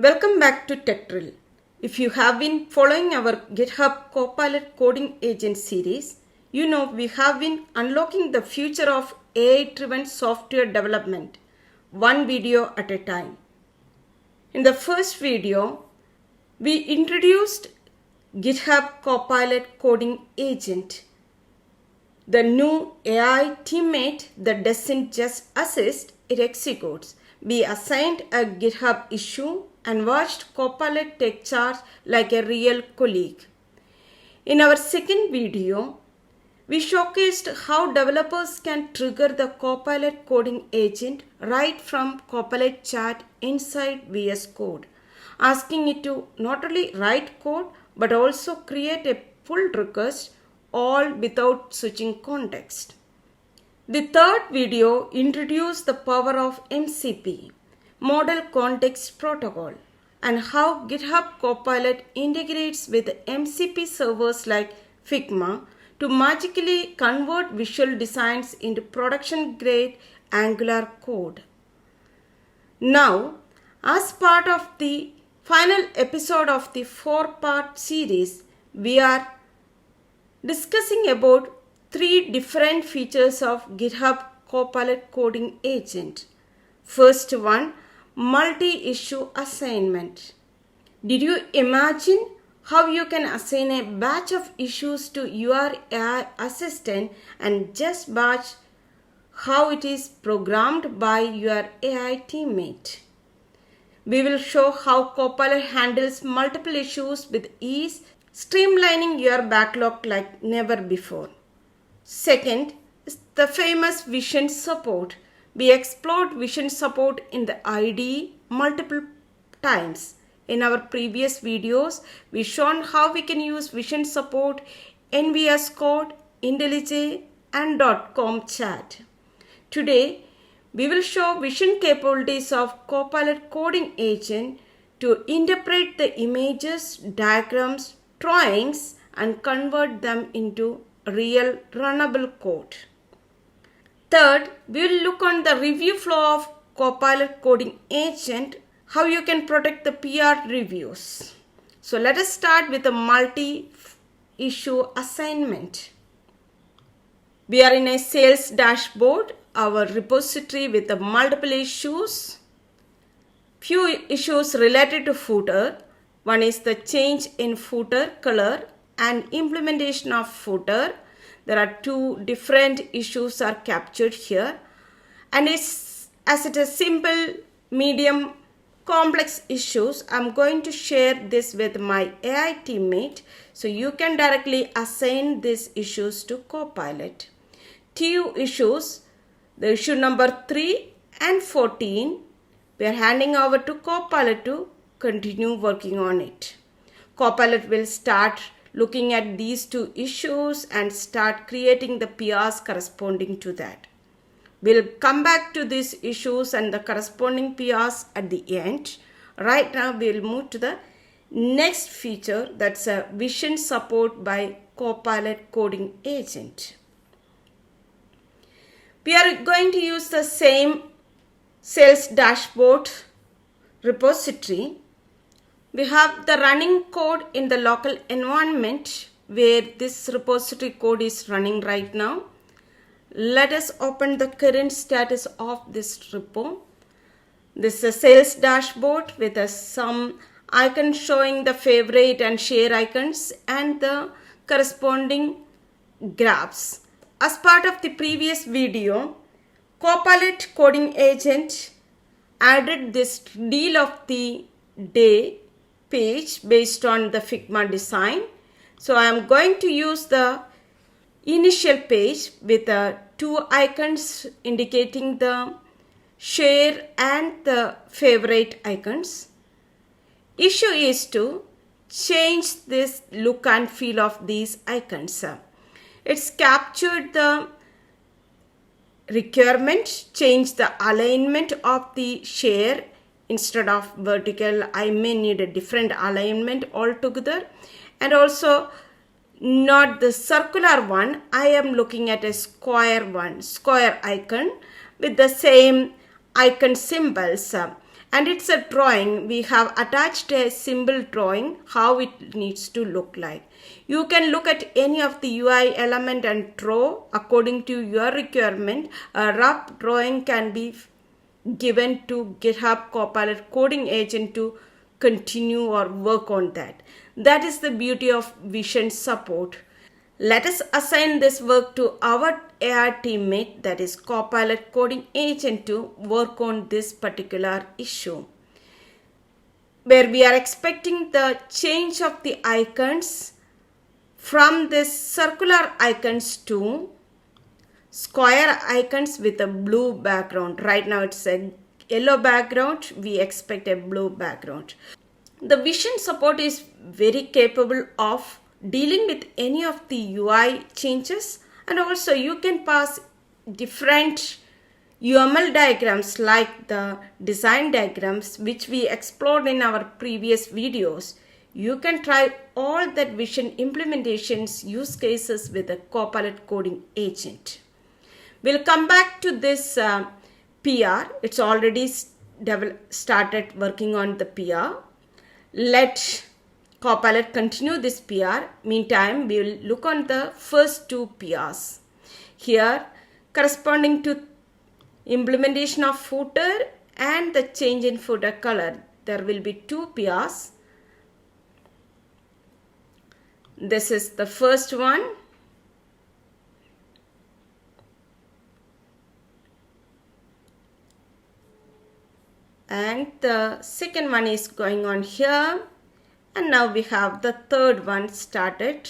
Welcome back to TechRill. If you have been following our GitHub Copilot Coding Agent series, you know we have been unlocking the future of AI-driven software development, one video at a time. In the first video, we introduced GitHub Copilot Coding Agent, the new AI teammate that doesn't just assist, it executes. We assigned a GitHub issue and watched Copilot take charge like a real colleague. In our second video, we showcased how developers can trigger the Copilot coding agent right from Copilot chat inside VS Code, asking it to not only write code but also create a pull request, all without switching context. The third video introduced the power of MCP, Model Context Protocol, and how GitHub Copilot integrates with MCP servers like Figma to magically convert visual designs into production-grade Angular code. Now, as part of the final episode of the 4-part series, we are discussing about 3 different features of GitHub Copilot Coding Agent. First one, multi-issue assignment. Did you imagine how you can assign a batch of issues to your AI assistant and just watch how it is programmed by your AI teammate? We will show how Copilot handles multiple issues with ease, streamlining your backlog like never before. Second is the famous vision support. We explored vision support in the IDE multiple times. In our previous videos, we shown how we can use vision support in VS Code, IntelliJ, and .com chat. Today, we will show vision capabilities of Copilot Coding Agent to interpret the images, diagrams, drawings, and convert them into real runnable code. Third, we will look on the review flow of Copilot Coding Agent, how you can protect the PR reviews. So let us start with a multi-issue assignment. We are in a sales dashboard, our repository with the multiple issues. Few issues related to footer. One is the change in footer color and implementation of footer. There are 2 different issues are captured here, and as it is simple, medium, complex issues, I'm going to share this with my AI teammate so you can directly assign these issues to Copilot. 2 issues, the issue number 3 and 14, we are handing over to Copilot to continue working on it. Copilot will start looking at these 2 issues and start creating the PRs corresponding to that. We'll come back to these issues and the corresponding PRs at the end. Right now, we'll move to the next feature, that's a vision support by Copilot Coding Agent. We are going to use the same sales dashboard repository. We have the running code in the local environment where this repository code is running right now. Let us open the current status of this repo. This is a sales dashboard with some icons showing the favorite and share icons and the corresponding graphs. As part of the previous video, Copilot Coding Agent added this deal of the day page based on the Figma design. So I am going to use the initial page with 2 icons indicating the share and the favorite icons. Issue is to change this look and feel of these icons. It's captured the requirement, change the alignment of the share. Instead of vertical, I may need a different alignment altogether. And also not the circular one, I am looking at a square one, square icon with the same icon symbols. And it's a drawing. We have attached a symbol drawing how it needs to look like. You can look at any of the UI element and draw according to your requirement. A rough drawing can be given to GitHub Copilot Coding Agent to continue or work on that. That is the beauty of vision support. Let us assign this work to our AI teammate, that is Copilot Coding Agent, to work on this particular issue, where we are expecting the change of the icons from this circular icons to square icons with a blue background. Right now it's a yellow background. We expect a blue background. The vision support is very capable of dealing with any of the UI changes, and also you can pass different UML diagrams like the design diagrams which we explored in our previous videos. You can try all that vision implementations use cases with a Copilot Coding Agent. We'll come back to this PR. It's already started working on the PR. Let Copilot continue this PR. Meantime, we will look on the first two PRs. Here, corresponding to implementation of footer and the change in footer color, there will be two PRs. This is the first one. And the second one is going on here. And now we have the third one started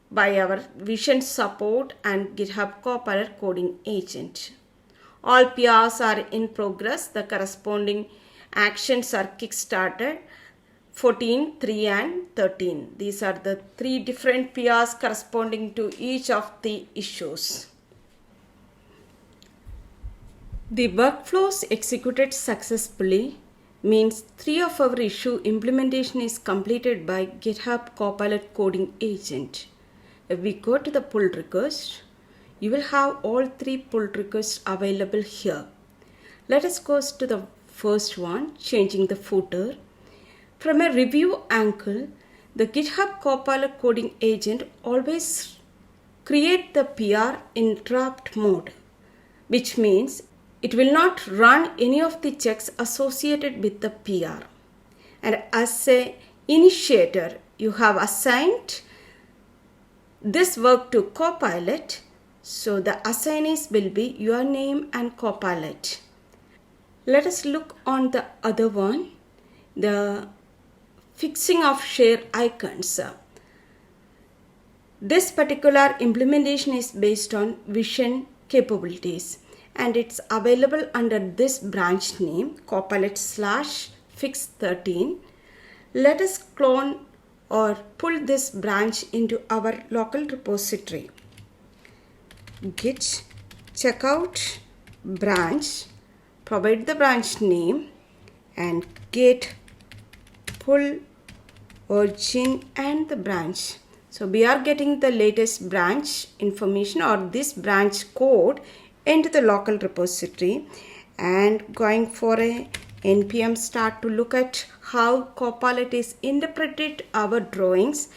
by our vision support and GitHub Copilot Coding Agent. All PRs are in progress. The corresponding actions are kickstarted. 14, 3 and 13. These are the three different PRs corresponding to each of the issues. The workflows executed successfully means 3 of our issue implementation is completed by GitHub Copilot Coding Agent. If we go to the pull request, you will have all 3 pull requests available here. Let us go to the first one, changing the footer. From a review angle, the GitHub Copilot Coding Agent always create the PR in draft mode, which means it will not run any of the checks associated with the PR. And as an initiator, you have assigned this work to Copilot. So the assignees will be your name and Copilot. Let us look on the other one, the fixing of share icons. This particular implementation is based on vision capabilities, and it's available under this branch name, Copilot/fix13. Let us clone or pull this branch into our local repository. Git checkout branch, provide the branch name, and git pull origin and the branch. So we are getting the latest branch information or this branch code into the local repository and going for a npm start to look at how Copilot is interpreted our drawings.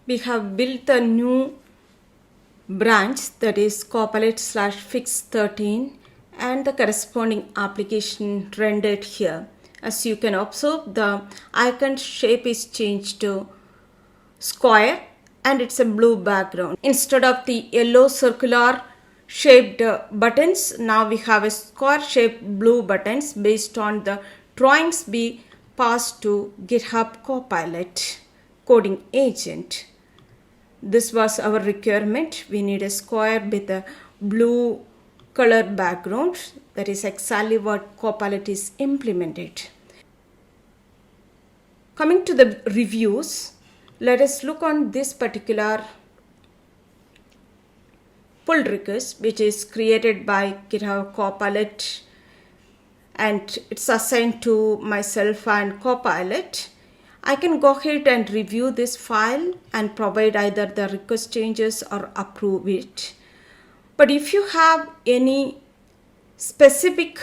We have built a new branch, that is Copilot/fix13, and the corresponding application rendered here. As you can observe, the icon shape is changed to square and it's a blue background. Instead of the yellow circular shaped buttons, now we have a square shaped blue buttons based on the drawings we passed to GitHub Copilot Coding Agent. This was our requirement. We need a square with a blue color background. That is exactly what Copilot is implemented. Coming to the reviews, let us look on this particular pull request, which is created by GitHub Copilot, and it's assigned to myself and Copilot. I can go ahead and review this file and provide either the request changes or approve it. But if you have any specific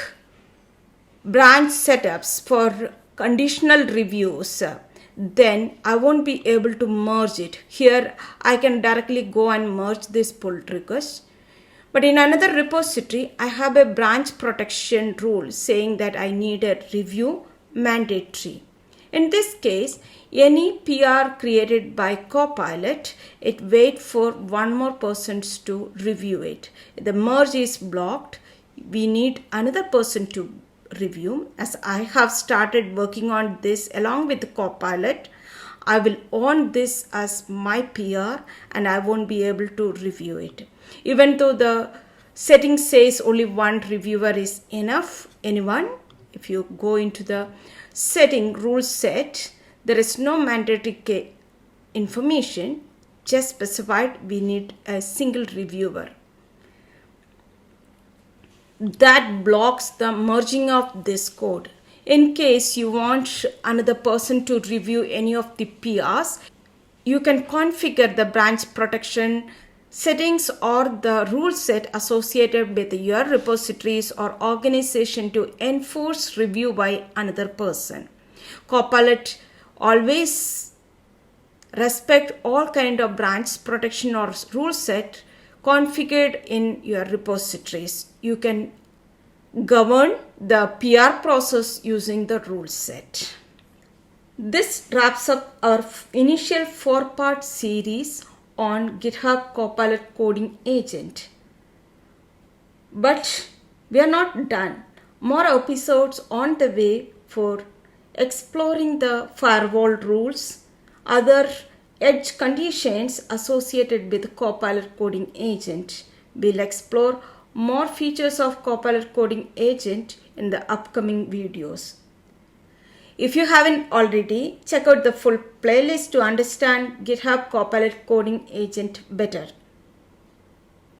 branch setups for conditional reviews, then I won't be able to merge it. Here I can directly go and merge this pull request. But in another repository, I have a branch protection rule saying that I need a review mandatory. In this case, any PR created by Copilot, it waits for one more person to review it. The merge is blocked. We need another person to review. As I have started working on this along with the Copilot, I will own this as my PR and I won't be able to review it. Even though the setting says only one reviewer is enough, if you go into the setting rule set, there is no mandatory information, just specified we need a single reviewer. That blocks the merging of this code. In case you want another person to review any of the PRs, you can configure the branch protection settings or the rule set associated with your repositories or organization to enforce review by another person. Copilot always respect all kind of branch protection or rule set configured in your repositories. You can govern the PR process using the rule set. This wraps up our initial 4-part series on GitHub Copilot Coding Agent. But we are not done. More episodes on the way for exploring the firewall rules, other edge conditions associated with Copilot Coding Agent. We'll explore more features of Copilot Coding Agent in the upcoming videos. If you haven't already, check out the full playlist to understand GitHub Copilot Coding Agent better.